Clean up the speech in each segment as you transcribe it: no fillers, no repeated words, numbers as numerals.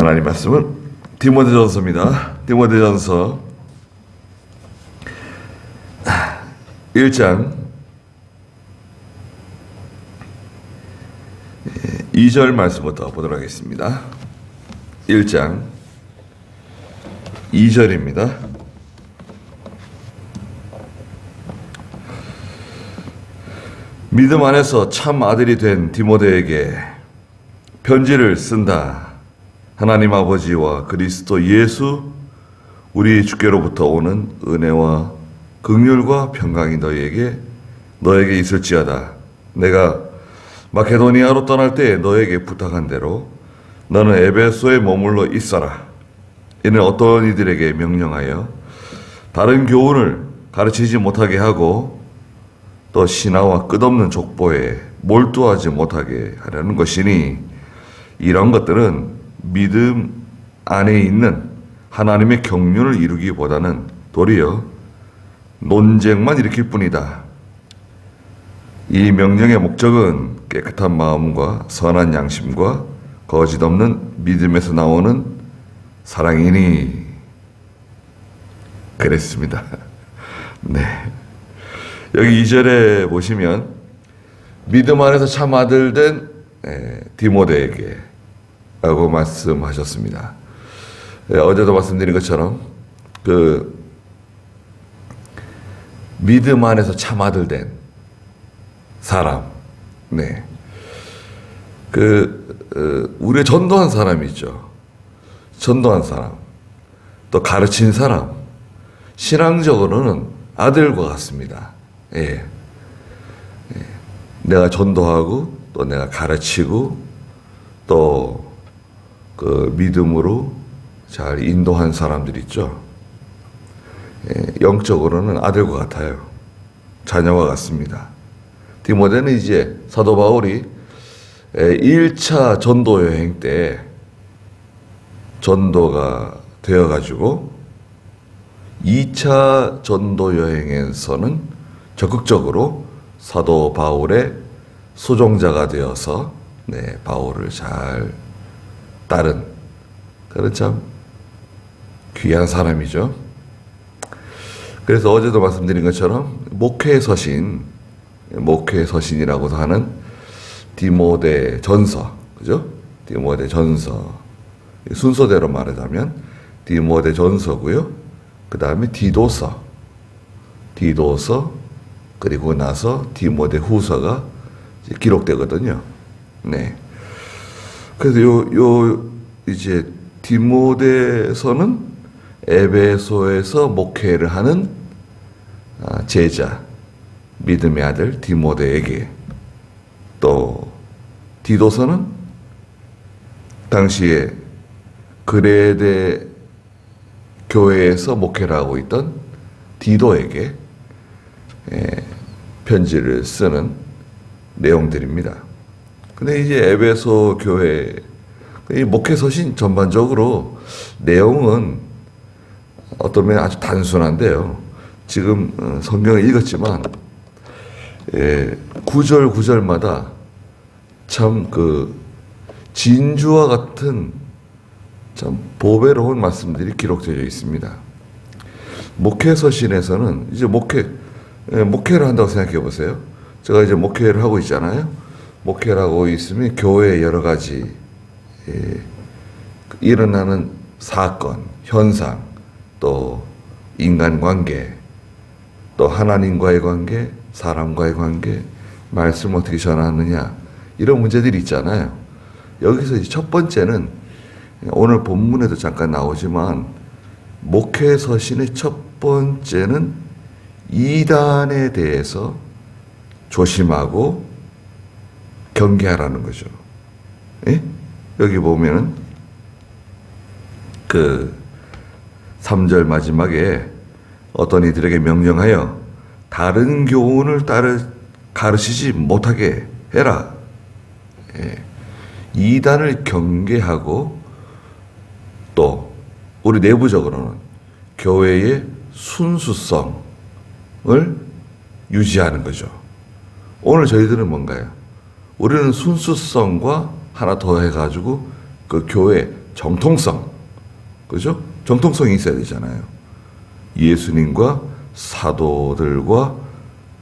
하나님 말씀은 디모데전서입니다. 디모데전서 1장 2절 말씀부터 보도록 하겠습니다. 1장 2절입니다. 믿음 안에서 참 아들이 된 디모데에게 편지를 쓴다. 하나님 아버지와 그리스도 예수 우리 주께로부터 오는 은혜와 긍휼과 평강이 너에게 있을지어다. 내가 마케도니아로 떠날 때에 너에게 부탁한 대로 너는 에베소에 머물러 있어라. 이는 어떤 이들에게 명령하여 다른 교훈을 가르치지 못하게 하고 또 신하와 끝없는 족보에 몰두하지 못하게 하려는 것이니, 이런 것들은 믿음 안에 있는 하나님의 경륜을 이루기보다는 도리어 논쟁만 일으킬 뿐이다. 이 명령의 목적은 깨끗한 마음과 선한 양심과 거짓 없는 믿음에서 나오는 사랑이니 그랬습니다. 네. 여기 2절에 보시면 믿음 안에서 참 아들 된 디모데에게 라고 말씀하셨습니다. 어제도 말씀드린 것처럼 그 믿음 안에서 참 아들 된 사람, 네, 우리의 전도한 사람이 있죠. 전도한 사람, 또 가르친 사람, 신앙적으로는 아들과 같습니다. 예. 내가 전도하고 또 내가 가르치고 또 그 믿음으로 잘 인도한 사람들 있죠. 영적으로는 아들과 같아요. 자녀와 같습니다. 디모데는 이제 사도 바울이 1차 전도 여행 때 전도가 되어가지고 2차 전도 여행에서는 적극적으로 사도 바울의 수종자가 되어서 바울을 잘 따른 그런 참 귀한 사람이죠. 그래서 어제도 말씀드린 것처럼 목회의 서신이라고도 하는 디모데 전서, 그죠? 디모데 전서. 순서대로 말하자면 디모데 전서고요. 그 다음에 디도서, 그리고 나서 디모데 후서가 기록되거든요. 네. 그래서 이제 디모데서는 에베소에서 목회를 하는 제자, 믿음의 아들 디모데에게, 또 디도서는 당시에 그레데 교회에서 목회를 하고 있던 디도에게 편지를 쓰는 내용들입니다. 근데 이제 에베소 교회 이 목회 서신 전반적으로 내용은 어떤 면에 아주 단순한데요. 지금 성경을 읽었지만 구절 구절마다 참 진주와 같은 참 보배로운 말씀들이 기록되어 있습니다. 목회 서신에서는 이제 목회를 한다고 생각해 보세요. 제가 이제 목회를 하고 있잖아요. 목회를 하고 있으면 교회에 여러 가지 일어나는 사건, 현상, 또 인간관계, 또 하나님과의 관계, 사람과의 관계, 말씀을 어떻게 전하느냐, 이런 문제들이 있잖아요. 여기서 이제 첫 번째는 오늘 본문에도 잠깐 나오지만 목회 서신의 첫 번째는 이단에 대해서 조심하고 경계하라는 거죠. 예? 여기 보면은 3절 마지막에 어떤 이들에게 명령하여 다른 교훈을 가르치지 못하게 해라. 예. 이단을 경계하고 또 우리 내부적으로는 교회의 순수성을 유지하는 거죠. 오늘 저희들은 뭔가요? 우리는 순수성과 하나 더 해가지고 그 교회 정통성, 그죠? 정통성이 있어야 되잖아요. 예수님과 사도들과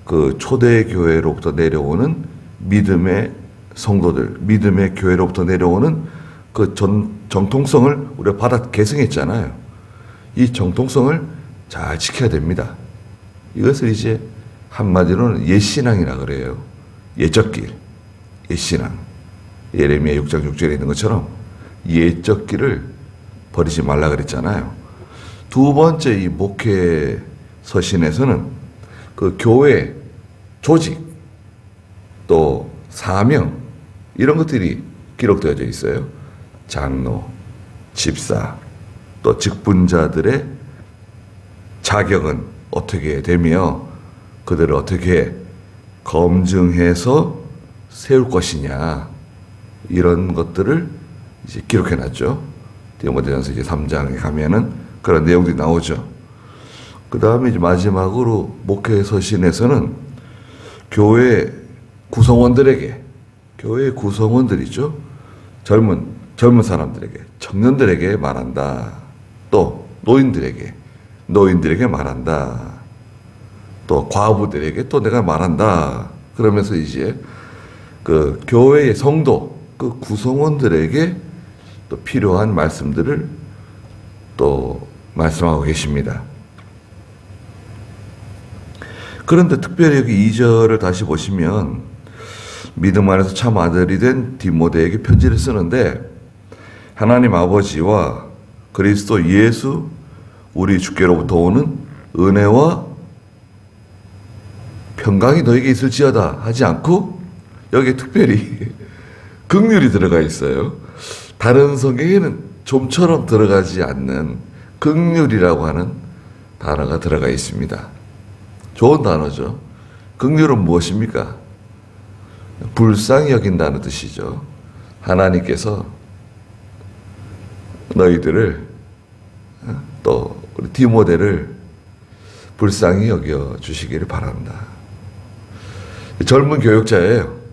그 초대교회로부터 내려오는 믿음의 성도들, 믿음의 교회로부터 내려오는 그 정통성을 우리가 받아 계승했잖아요. 이 정통성을 잘 지켜야 됩니다. 이것을 이제 한마디로는 옛신앙이라 그래요. 옛적 길, 옛신앙. 예레미야 6장 6절에 있는 것처럼 옛적 길을 버리지 말라 그랬잖아요. 두 번째 이 목회 서신에서는 그 교회 조직 또 사명 이런 것들이 기록되어져 있어요. 장로, 집사, 또 직분자들의 자격은 어떻게 되며 그들을 어떻게 검증해서 세울 것이냐 이런 것들을 이제 기록해 놨죠. 디모데전서 이제 3장에 가면은 그런 내용들이 나오죠. 그 다음에 이제 마지막으로 목회 서신에서는 교회 구성원들에게, 교회 구성원들이죠. 젊은 사람들에게, 청년들에게 말한다. 또 노인들에게 말한다. 또 과부들에게 또 내가 말한다. 그러면서 이제 그 교회의 성도, 그 구성원들에게 또 필요한 말씀들을 또 말씀하고 계십니다. 그런데 특별히 여기 2절을 다시 보시면 믿음 안에서 참 아들이 된 디모데에게 편지를 쓰는데 하나님 아버지와 그리스도 예수 우리 주께로부터 오는 은혜와 평강이 너에게 있을지어다 하지 않고 여기에 특별히 긍휼이 들어가 있어요. 다른 성경에는 좀처럼 들어가지 않는 긍휼이라고 하는 단어가 들어가 있습니다. 좋은 단어죠. 긍휼은 무엇입니까? 불쌍히 여긴다는 뜻이죠. 하나님께서 너희들을 또 우리 디모데를 불쌍히 여겨 주시기를 바란다. 젊은 교역자예요.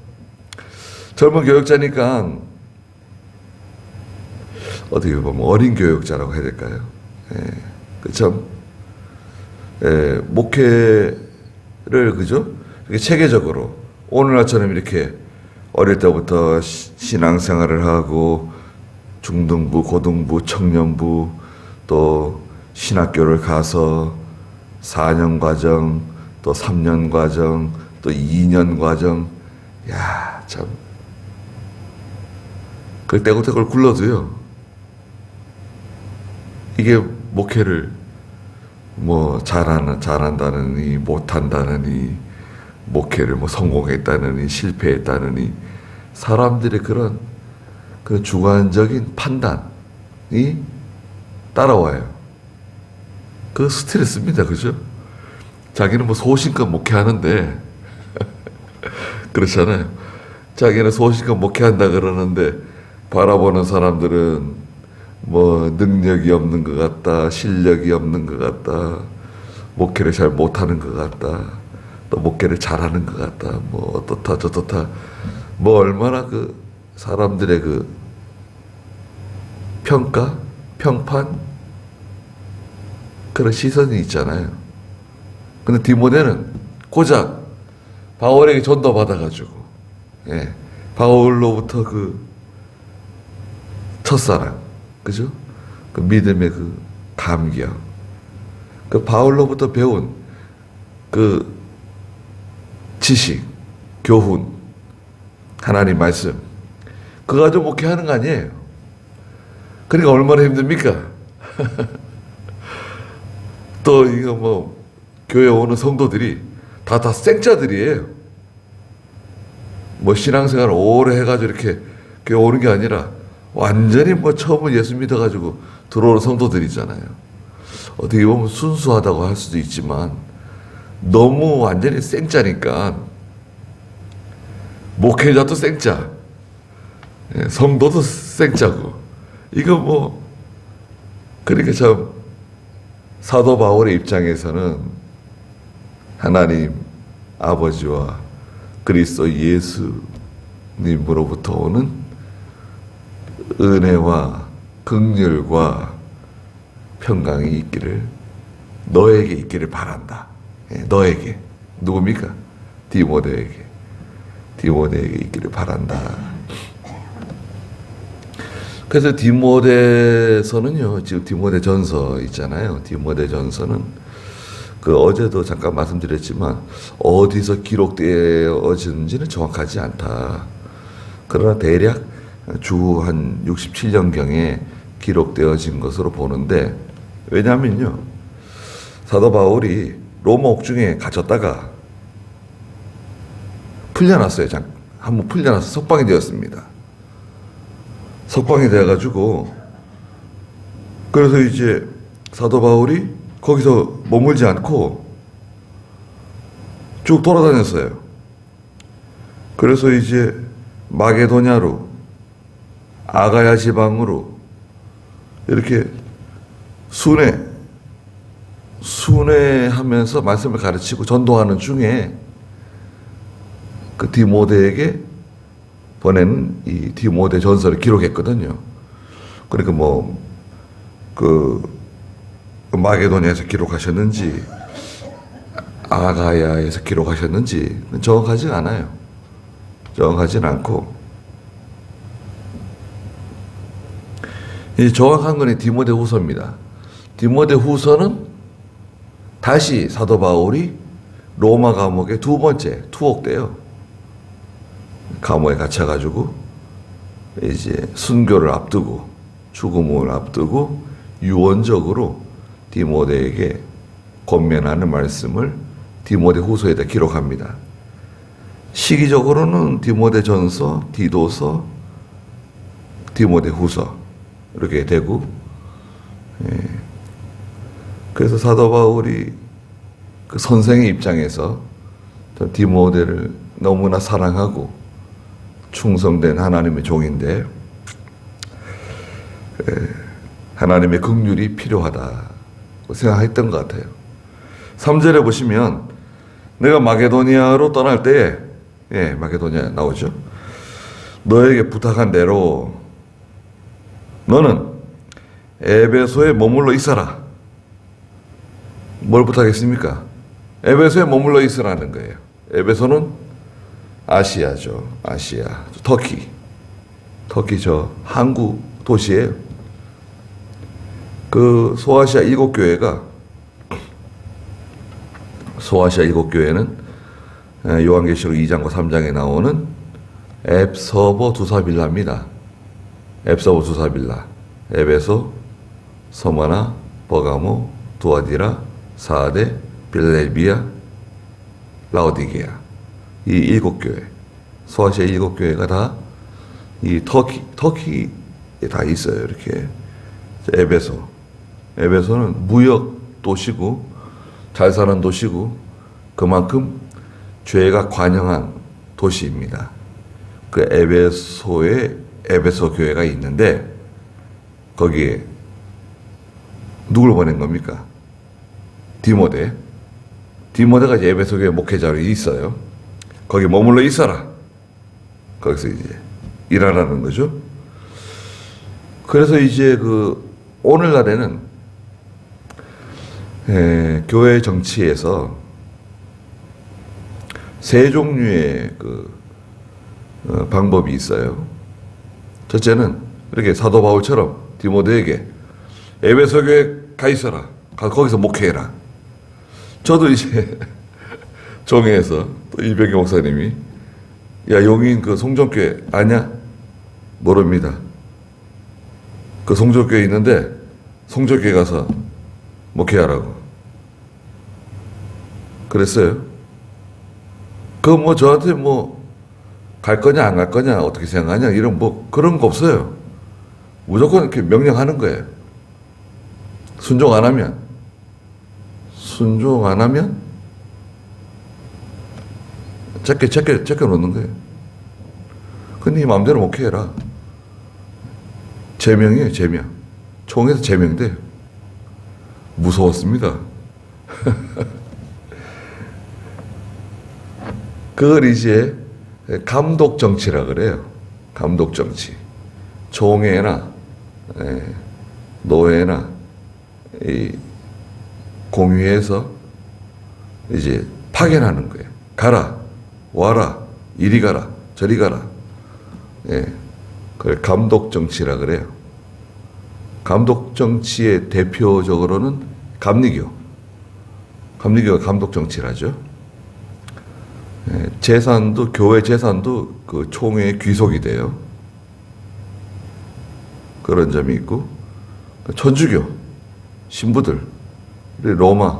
젊은 교역자니까 어떻게 보면 어린 교역자라고 해야 될까요? 그렇죠? 목회를 그죠? 체계적으로 오늘날처럼 이렇게 어릴 때부터 신앙생활을 하고 중등부, 고등부, 청년부 또 신학교를 가서 4년 과정, 또 3년 과정, 또 2년 과정, 야, 참. 그 떼굴떼굴 굴러도요. 이게 목회를 뭐 잘한다느니 못한다느니 목회를 뭐 성공했다느니 실패했다느니 사람들의 그런 주관적인 판단이 따라와요. 그 스트레스입니다. 그죠? 자기는 뭐 소신껏 목회하는데 그렇잖아요. 자기는 소신껏 목회한다 그러는데 바라보는 사람들은 뭐 능력이 없는 것 같다, 실력이 없는 것 같다, 목회를 잘 못하는 것 같다, 또 목회를 잘하는 것 같다, 뭐 어떻다 저렇다, 뭐 얼마나 그 사람들의 그 평가, 평판 그런 시선이 있잖아요. 근데 디모데는 고작 바울에게 전도 받아가지고, 바울로부터 그 첫사랑, 그죠? 그 믿음의 그 감격, 그 바울로부터 배운 그 지식, 교훈, 하나님 말씀, 그거 가지고 목회하는 거 아니에요. 그러니까 얼마나 힘듭니까? 또 이거 뭐 교회 오는 성도들이 다 생짜들이에요. 뭐 신앙생활 오래 해가지고 이렇게 교회 오는 게 아니라 완전히 뭐 처음에 예수 믿어가지고 들어오는 성도들이잖아요. 어떻게 보면 순수하다고 할 수도 있지만 너무 완전히 생짜니까 목회자도 생짜, 성도도 생짜고 이거 뭐 그러니까 참 사도 바울의 입장에서는 하나님 아버지와 그리스도 예수님으로부터 오는 은혜와 긍휼과 평강이 있기를 너에게 있기를 바란다. 예, 너에게. 누굽니까? 디모데에게 있기를 바란다. 그래서 디모데서는요, 지금 디모데전서 있잖아요. 디모데전서는 그 어제도 잠깐 말씀드렸지만 어디서 기록되어지는지는 정확하지 않다. 그러나 대략 주 한 67년경에 기록되어진 것으로 보는데, 왜냐하면요, 사도 바울이 로마 옥중에 갇혔다가 풀려났어요. 한번 풀려나서 석방이 되었습니다. 석방이 되어가지고, 그래서 이제 사도 바울이 거기서 머물지 않고 쭉 돌아다녔어요. 그래서 이제 마게도냐로, 아가야 지방으로 이렇게 순회하면서 말씀을 가르치고 전도하는 중에 그 디모데에게 보낸 이 디모데 전서를 기록했거든요. 그러니까 그 마게도냐에서 기록하셨는지 아가야에서 기록하셨는지 정확하지 않아요. 정확하진 않고, 이 정확한 건 디모데 후서입니다. 디모데 후서는 다시 사도 바울이 로마 감옥의 두 번째 투옥 때요. 감옥에 갇혀가지고 이제 순교를 앞두고 죽음을 앞두고 유언적으로 디모데에게 권면하는 말씀을 디모데 후서에다 기록합니다. 시기적으로는 디모데 전서, 디도서, 디모데 후서 이렇게 되고, 그래서 사도 바울이 그 선생의 입장에서 디모데를 너무나 사랑하고 충성된 하나님의 종인데, 하나님의 긍휼이 필요하다고 생각했던 것 같아요. 3절에 보시면 내가 마게도니아로 떠날 때에, 마게도니아 나오죠. 너에게 부탁한 대로 너는 에베소에 머물러 있어라. 뭘 부탁했습니까? 에베소에 머물러 있으라는 거예요. 에베소는 아시아죠. 아시아. 터키 저 항구 도시예요. 그 소아시아 7교회가, 소아시아 7교회는 요한계시록 2장과 3장에 나오는 앱서버 두사빌라입니다. 앱서버 두사빌라. 에베소, 서머나, 버가모, 두아디라, 사데, 빌레비아, 라오디게아. 이 7교회, 소아시아 7교회가 다 이 터키에 다 있어요. 이렇게. 에베소는 무역 도시고 잘 사는 도시고 그만큼 죄가 관영한 도시입니다. 그 에베소에 에베소 교회가 있는데 거기에 누굴 보낸 겁니까? 디모데가 이제 에베소 교회 목회자로 있어요. 거기 머물러 있어라. 거기서 이제 일하라는 거죠. 그래서 이제 오늘날에는 교회 정치에서 세 종류의 방법이 있어요. 첫째는 이렇게 사도 바울처럼 디모데에게 에베소 교회 가 있어라. 거기서 목회해라. 저도 이제 종회에서 또 이병기 목사님이 야, 용인 송정교회 아냐? 모릅니다. 그 송정교회 있는데 송정교회 가서 목회하라고 그랬어요. 저한테 갈 거냐 안 갈 거냐 어떻게 생각하냐 이런 그런 거 없어요. 무조건 이렇게 명령하는 거예요. 순종 안 하면 제껴 놓는 거예요. 근데 네 마음대로 목회해라. 제명이에요, 제명. 총에서 제명돼. 무서웠습니다. 그걸 이제 감독 정치라 그래요. 감독 정치. 총회나 노회나 이 공의회에서 이제 파견하는 거예요. 가라, 와라, 이리 가라, 저리 가라. 그걸 감독 정치라 그래요. 감독 정치의 대표적으로는 감리교. 감리교가 감독 정치를 하죠. 재산도, 교회 재산도 그 총회의 귀속이 돼요. 그런 점이 있고, 천주교 신부들 로마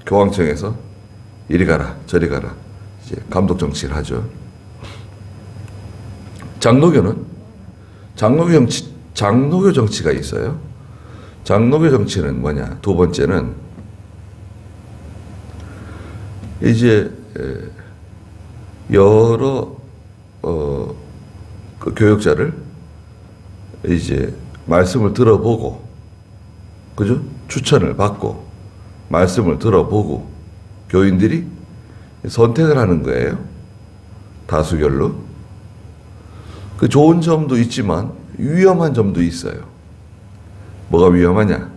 교황청에서 이리 가라 저리 가라 이제 감독 정치를 하죠. 장로교는 장로교 정치가 있어요. 장로교 정치는 뭐냐? 두 번째는 이제 여러 그 교역자를 이제 말씀을 들어보고, 그죠? 추천을 받고 말씀을 들어보고 교인들이 선택을 하는 거예요. 다수결로. 그 좋은 점도 있지만 위험한 점도 있어요. 뭐가 위험하냐?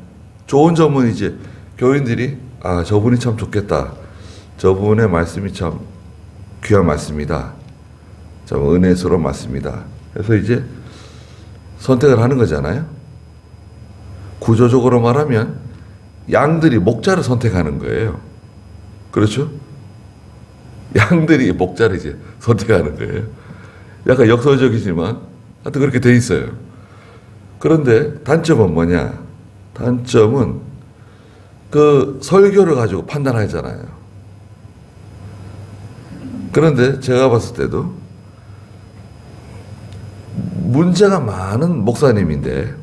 좋은 점은 이제 교인들이 아, 저분이 참 좋겠다. 저분의 말씀이 참 귀한 말씀이다. 참 은혜스러운 말씀이다. 그래서 이제 선택을 하는 거잖아요. 구조적으로 말하면 양들이 목자를 선택하는 거예요. 그렇죠? 양들이 목자를 이제 선택하는 거예요. 약간 역설적이지만 하여튼 그렇게 돼 있어요. 그런데 단점은 뭐냐? 단점은 그 설교를 가지고 판단하잖아요. 그런데 제가 봤을 때도 문제가 많은 목사님인데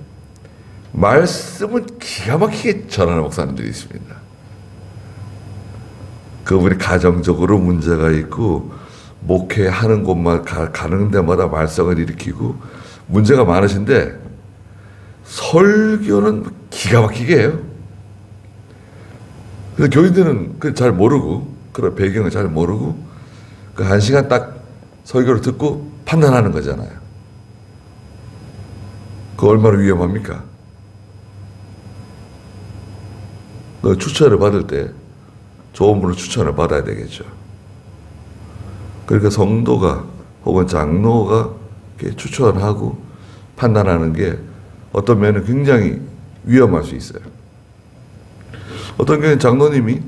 말씀을 기가 막히게 전하는 목사님들이 있습니다. 그분이 가정적으로 문제가 있고 목회하는 곳만 가는 데마다 말썽을 일으키고 문제가 많으신데 설교는 기가 막히게 해요. 그래서 교인들은 그 잘 모르고 그런 배경을 잘 모르고 그 한 시간 딱 설교를 듣고 판단하는 거잖아요. 그 얼마나 위험합니까? 그 추천을 받을 때 좋은 분을 추천을 받아야 되겠죠. 그러니까 성도가 혹은 장로가 이렇게 추천하고 판단하는 게 어떤 면은 굉장히 위험할 수 있어요. 어떤 경우는 장로님이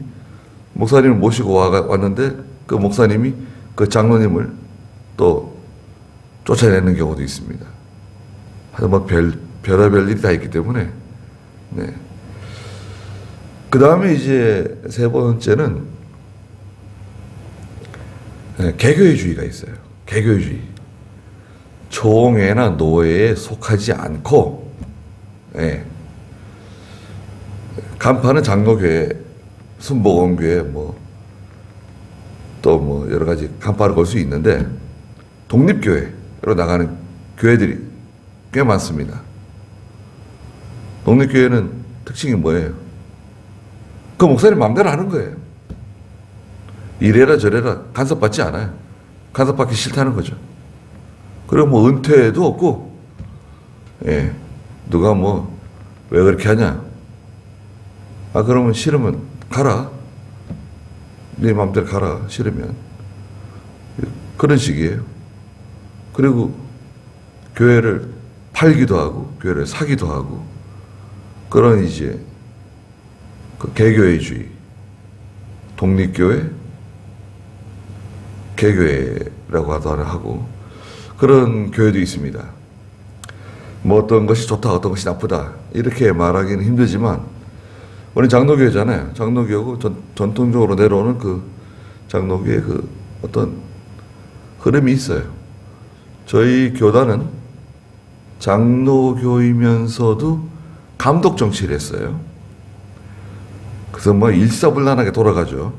목사님을 모시고 왔는데 그 목사님이 그 장로님을 또 쫓아내는 경우도 있습니다. 하여튼 뭐 별의별 일이 다 있기 때문에. 네. 그 다음에 이제 세 번째는 개교회주의가 있어요. 개교회주의. 총회나 노회에 속하지 않고, 간판은 장로교회, 순복음교회, 또 여러 가지 간판을 걸 수 있는데, 독립교회로 나가는 교회들이 꽤 많습니다. 독립교회는 특징이 뭐예요? 그 목사님 마음대로 하는 거예요. 이래라 저래라 간섭받지 않아요. 간섭받기 싫다는 거죠. 그리고 은퇴도 없고, 누가 왜 그렇게 하냐? 아, 그러면 싫으면 가라. 네 마음대로 가라. 싫으면. 그런 식이에요. 그리고 교회를 팔기도 하고, 교회를 사기도 하고, 그런 이제 그 개교회주의, 독립교회, 개교회라고 하고 그런 교회도 있습니다. 어떤 것이 좋다, 어떤 것이 나쁘다 이렇게 말하기는 힘들지만 우리 장로교회잖아요. 장로교고 전통적으로 내려오는 그 장로교의 그 어떤 흐름이 있어요. 저희 교단은 장로교이면서도 감독 정치를 했어요. 그래서 일사불란하게 돌아가죠.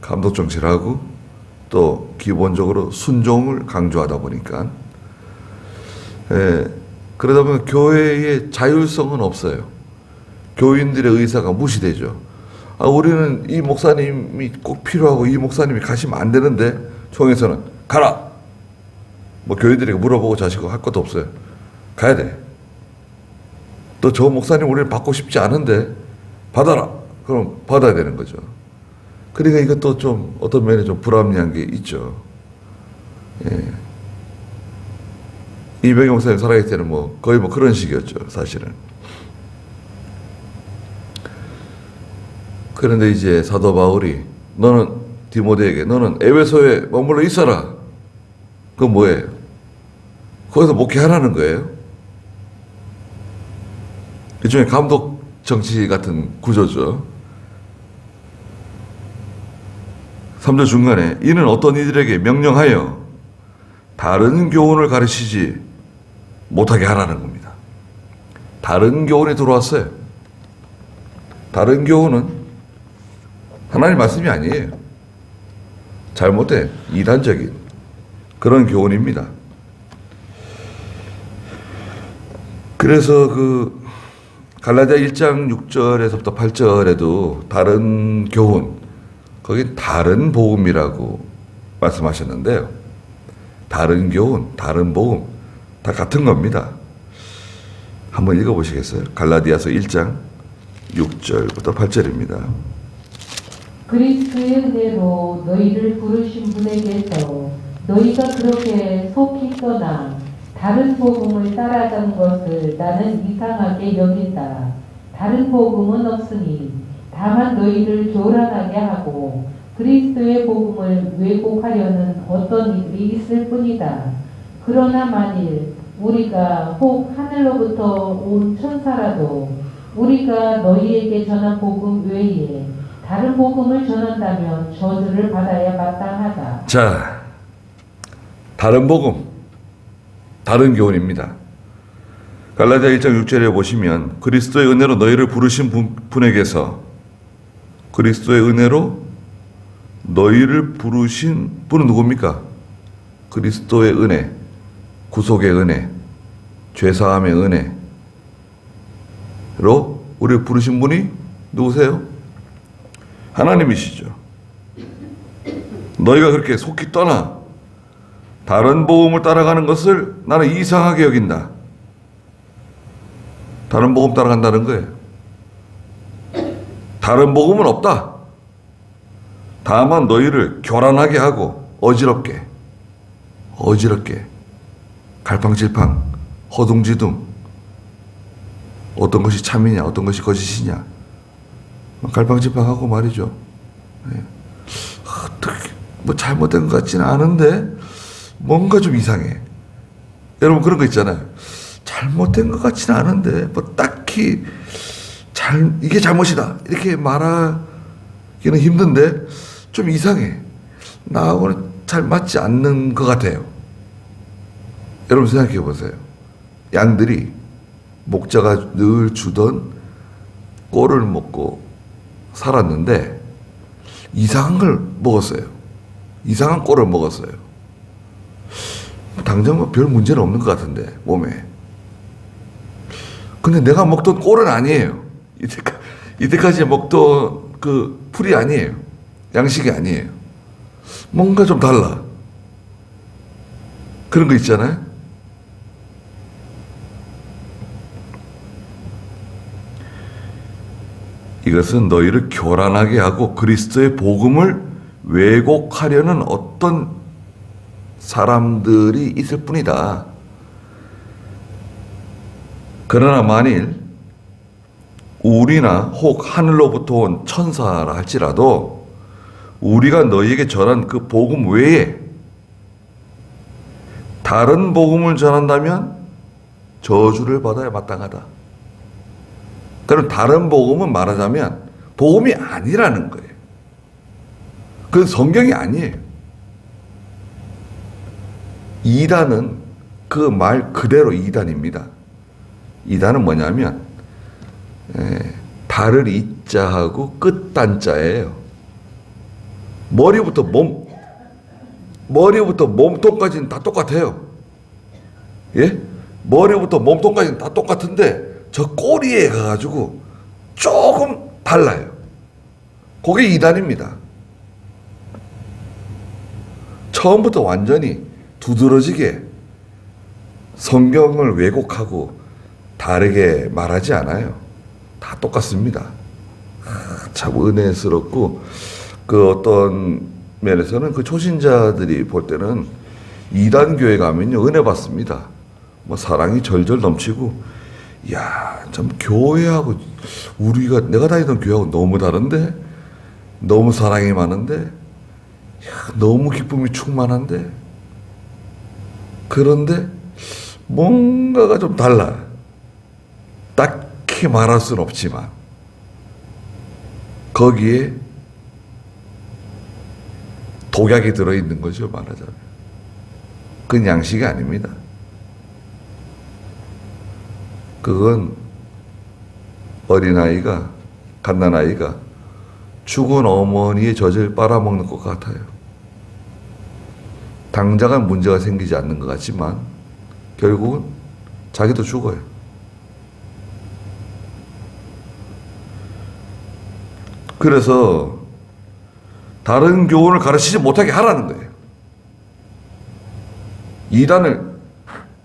감독 정치를 하고 또 기본적으로 순종을 강조하다 보니까. 그러다 보면 교회의 자율성은 없어요. 교인들의 의사가 무시되죠. 아, 우리는 이 목사님이 꼭 필요하고 이 목사님이 가시면 안 되는데 총회에서는 가라. 교인들에게 물어보고 자시고 할 것도 없어요. 가야 돼. 또 저 목사님 우리를 받고 싶지 않은데 받아라. 그럼 받아야 되는 거죠. 그러니까 이것도 좀 어떤 면에 좀 불합리한 게 있죠. 예. 이병희 목사님 살아있을 때는 뭐 거의 뭐 그런 식이었죠, 사실은. 그런데 이제 사도 바울이 너는 디모데에게 너는 에베소에 머물러 있어라. 그건 뭐예요? 거기서 목회하라는 거예요. 일종의 감독 정치 같은 구조죠. 3절 중간에 이는 어떤 이들에게 명령하여 다른 교훈을 가르치지 못하게 하라는 겁니다. 다른 교훈이 들어왔어요. 다른 교훈은 하나님 말씀이 아니에요. 잘못된 이단적인 그런 교훈입니다. 그래서 그 갈라디아 1장 6절에서부터 8절에도 다른 교훈, 거긴 다른 복음이라고 말씀하셨는데요. 다른 교훈, 다른 복음 다 같은 겁니다. 한번 읽어보시겠어요? 갈라디아서 1장 6절부터 8절입니다. 그리스도의 은혜로 너희를 부르신 분에게서 너희가 그렇게 속히 떠나 다른 복음을 따라간 것을 나는 이상하게 여긴다. 다른 복음은 없으니 다만 너희를 교란하게 하고 그리스도의 복음을 왜곡하려는 어떤 이들이 있을 뿐이다. 그러나 만일 우리가 혹 하늘로부터 온 천사라도 우리가 너희에게 전한 복음 외에 다른 복음을 전한다면 저주를 받아야 마땅하다. 자, 다른 복음, 다른 교훈입니다. 갈라디아 1장 6절에 보시면 그리스도의 은혜로 너희를 부르신 분에게서 그리스도의 은혜로 너희를 부르신 분은 누굽니까? 그리스도의 은혜, 구속의 은혜, 죄사함의 은혜로 우리를 부르신 분이 누구세요? 하나님이시죠. 너희가 그렇게 속히 떠나 다른 복음을 따라가는 것을 나는 이상하게 여긴다. 다른 복음 따라간다는 거예요. 다른 복음은 없다. 다만 너희를 교란하게 하고 어지럽게 갈팡질팡 허둥지둥 어떤 것이 참이냐 어떤 것이 거짓이냐 갈팡질팡하고 말이죠. 네. 어떻게 뭐 잘못된 것 같지는 않은데 뭔가 좀 이상해. 여러분 그런 거 있잖아요. 잘못된 것 같지는 않은데 뭐 딱히 이게 잘못이다 이렇게 말하기는 힘든데 좀 이상해. 나하고는 잘 맞지 않는 것 같아요. 여러분 생각해 보세요. 양들이 목자가 늘 주던 꼴을 먹고 살았는데 이상한 걸 먹었어요. 이상한 꼴을 먹었어요. 당장 뭐 별 문제는 없는 것 같은데 몸에. 근데 내가 먹던 꼴은 아니에요. 이때까지 먹던 그 풀이 아니에요. 양식이 아니에요. 뭔가 좀 달라. 그런 거 있잖아요. 이것은 너희를 교란하게 하고 그리스도의 복음을 왜곡하려는 어떤 사람들이 있을 뿐이다. 그러나 만일 우리나 혹 하늘로부터 온 천사라 할지라도 우리가 너희에게 전한 그 복음 외에 다른 복음을 전한다면 저주를 받아야 마땅하다. 그럼 다른 복음은 말하자면 복음이 아니라는 거예요. 그건 성경이 아니에요. 이단은 그 말 그대로 이단입니다. 이단은 뭐냐면 달을 이자하고 끝단자예요. 머리부터 몸통까지는 다 똑같아요. 예? 머리부터 몸통까지는 다 똑같은데 저 꼬리에 가가지고 조금 달라요. 그게 이단입니다. 처음부터 완전히 두드러지게 성경을 왜곡하고 다르게 말하지 않아요. 다 똑같습니다. 참 은혜스럽고 그 어떤 면에서는 그 초신자들이 볼 때는 이단 교회 가면요 은혜 받습니다. 뭐 사랑이 절절 넘치고, 야, 참 교회하고 내가 다니던 교회하고 너무 다른데, 너무 사랑이 많은데, 야, 너무 기쁨이 충만한데, 그런데 뭔가가 좀 달라. 딱히 말할 수는 없지만 거기에 독약이 들어있는 거죠, 말하자면. 그건 양식이 아닙니다. 그건 어린아이가, 갓난아이가 죽은 어머니의 젖을 빨아먹는 것 같아요. 당장은 문제가 생기지 않는 것 같지만 결국은 자기도 죽어요. 그래서 다른 교훈을 가르치지 못하게 하라는 거예요.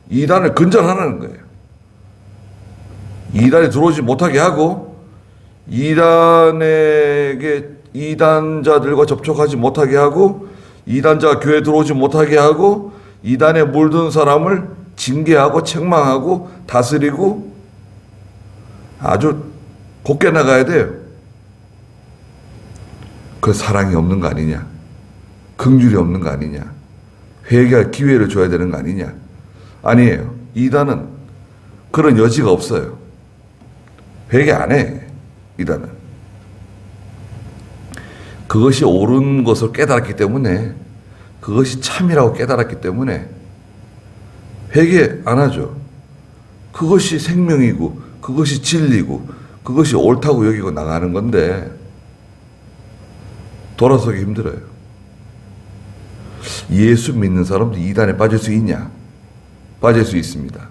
이단을 근절하라는 거예요. 이단이 들어오지 못하게 하고, 이단자들과 접촉하지 못하게 하고, 이단자가 교회에 들어오지 못하게 하고, 이단에 물든 사람을 징계하고 책망하고 다스리고 아주 곱게 나가야 돼요. 그 사랑이 없는 거 아니냐? 긍휼이 없는 거 아니냐? 회개할 기회를 줘야 되는 거 아니냐? 아니에요. 이단은 그런 여지가 없어요. 회개 안 해. 이단은. 그것이 옳은 것을 깨달았기 때문에, 그것이 참이라고 깨달았기 때문에 회개 안 하죠. 그것이 생명이고, 그것이 진리고, 그것이 옳다고 여기고 나가는 건데 돌아서기 힘들어요. 예수 믿는 사람도 이단에 빠질 수 있냐? 빠질 수 있습니다.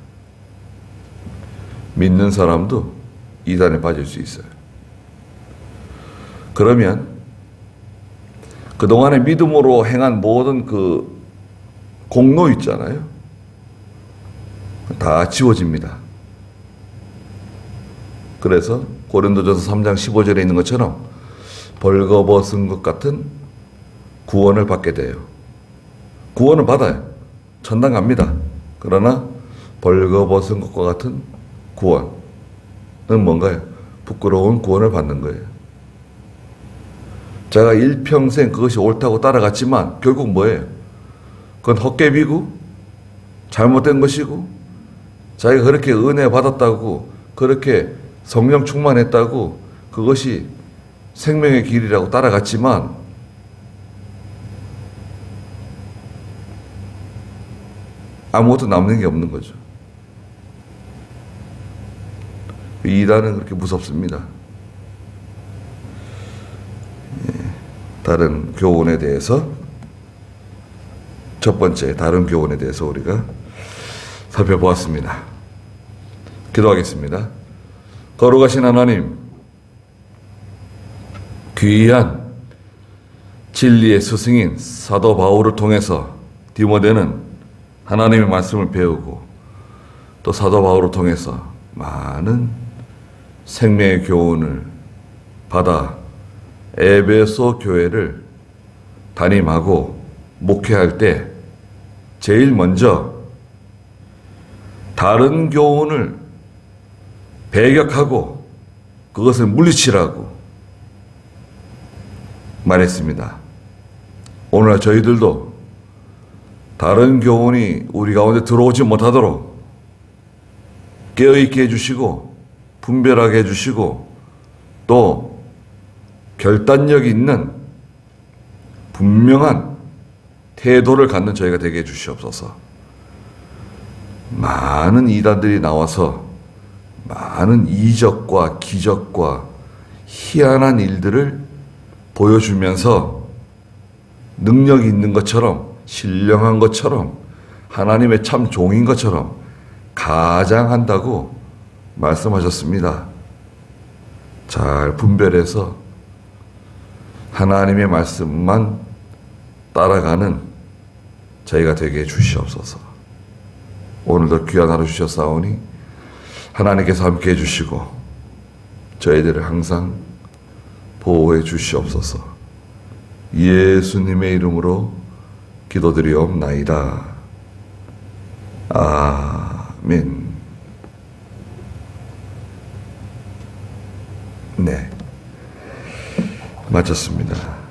믿는 사람도 이단에 빠질 수 있어요. 그러면 그동안의 믿음으로 행한 모든 그 공로 있잖아요. 다 지워집니다. 그래서 고린도전서 3장 15절에 있는 것처럼 벌거벗은 것 같은 구원을 받게 돼요. 구원은 받아요. 천당 갑니다. 그러나 벌거벗은 것과 같은 구원은 뭔가요? 부끄러운 구원을 받는 거예요. 제가 일평생 그것이 옳다고 따라갔지만 결국 뭐예요? 그건 헛개비고 잘못된 것이고, 자기가 그렇게 은혜 받았다고, 그렇게 성령 충만했다고, 그것이 생명의 길이라고 따라갔지만 아무것도 남는 게 없는 거죠. 이단은 그렇게 무섭습니다. 다른 교훈에 대해서, 첫 번째 다른 교훈에 대해서 우리가 살펴보았습니다. 기도하겠습니다. 거룩하신 하나님, 귀한 진리의 스승인 사도 바울을 통해서 디모데는 하나님의 말씀을 배우고, 또 사도 바울을 통해서 많은 생명의 교훈을 받아 에베소 교회를 담임하고 목회할 때 제일 먼저 다른 교훈을 배격하고 그것을 물리치라고 말했습니다. 오늘 저희들도 다른 교훈이 우리 가운데 들어오지 못하도록 깨어있게 해주시고 분별하게 해주시고, 또 결단력 있는 분명한 태도를 갖는 저희가 되게 해주시옵소서. 많은 이단들이 나와서 많은 이적과 기적과 희한한 일들을 보여주면서 능력이 있는 것처럼, 신령한 것처럼, 하나님의 참 종인 것처럼 가장한다고 말씀하셨습니다. 잘 분별해서 하나님의 말씀만 따라가는 저희가 되게 해주시옵소서. 오늘도 귀한 하루 주셨사오니 하나님께서 함께 해주시고 저희들을 항상 보호해 주시옵소서. 예수님의 이름으로 기도드리옵나이다. 아멘. 네, 마쳤습니다.